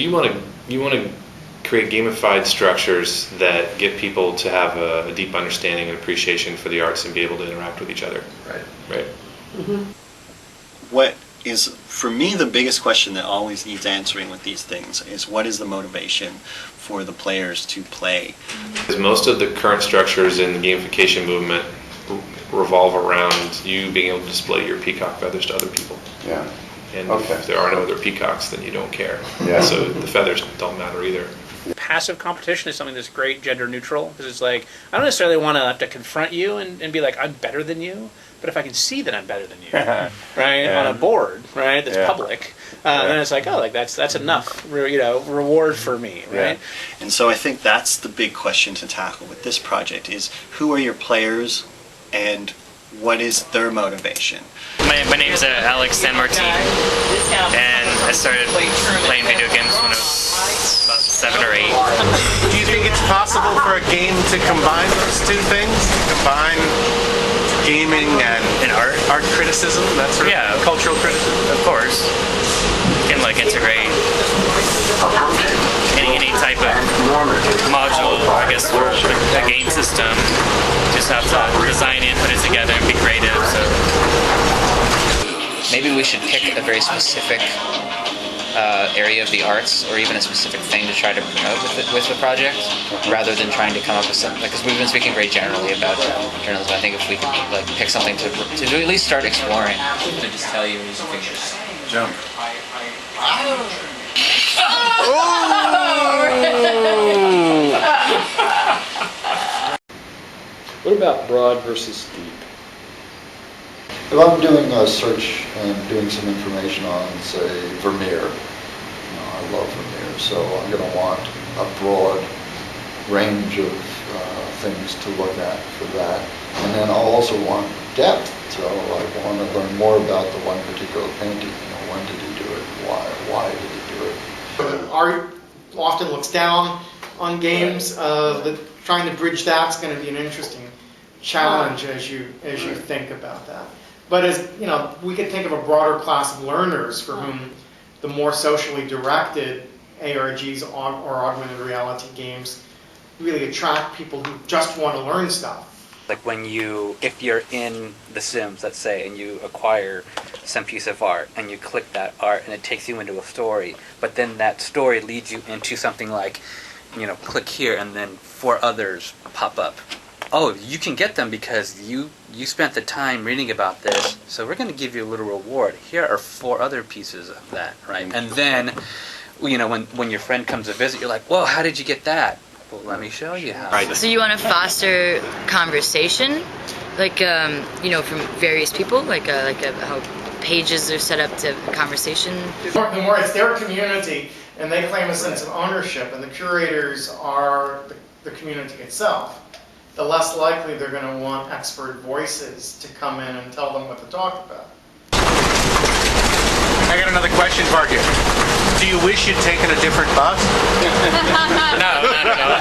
You want to create gamified structures that get people to have a deep understanding and appreciation for the arts and be able to interact with each other. Right. Mm-hmm. What is, for me, the biggest question that always needs answering with these things is what is the motivation for the players to play? Because most of the current structures in the gamification movement revolve around you being able to display your peacock feathers to other people. Yeah. And if there are no other peacocks, then you don't care. Yeah. So the feathers don't matter either. Passive competition is something that's great gender neutral, because it's like, I don't necessarily want to have to confront you and be like, I'm better than you, but if I can see that I'm better than you, right, on a board, right, that's public, then it's like, oh, like that's enough, reward for me, right? And so I think that's the big question to tackle with this project is who are your players and what is their motivation? My name is Alex San Martin, and I started playing video games when I was about 7 or 8. Do you think it's possible for a game to combine those two things? Combine gaming and art criticism, that sort of cultural criticism? Of course. You can integrate any type of module, I guess, for a game system. Just have to design it, put it together, and be creative. So maybe we should pick a very specific area of the arts, or even a specific thing to try to promote with the project, rather than trying to come up with something. Because we've been speaking very generally about journalism. I think if we could pick something to at least start exploring. I just tell you, use your fingers. Jump. What about broad versus deep? If I'm doing a search and doing some information on, say, Vermeer, I love Vermeer, so I'm going to want a broad range of things to look at for that. And then I'll also want depth, so I want to learn more about the one particular painting. When did he do it? Why did he do it? Art often looks down on games. Trying to bridge that's going to be an interesting challenge as you think about that. But as we could think of a broader class of learners for whom the more socially directed ARGs or augmented reality games really attract people who just want to learn stuff. Like if you're in The Sims, let's say, and you acquire some piece of art, and you click that art, and it takes you into a story, but then that story leads you into something like, click here, and then 4 others pop up. Oh, you can get them because you spent the time reading about this, so we're going to give you a little reward. Here are 4 other pieces of that, right? And then, when your friend comes to visit, you're like, whoa, how did you get that? Well, let me show you how. Right. So you want to foster conversation, from various people, how pages are set up to conversation. The more it's their community, and they claim a sense of ownership, and the curators are the community itself, the less likely they're going to want expert voices to come in and tell them what to talk about. I got another question for you. Do you wish you'd taken a different bus? No, not at all.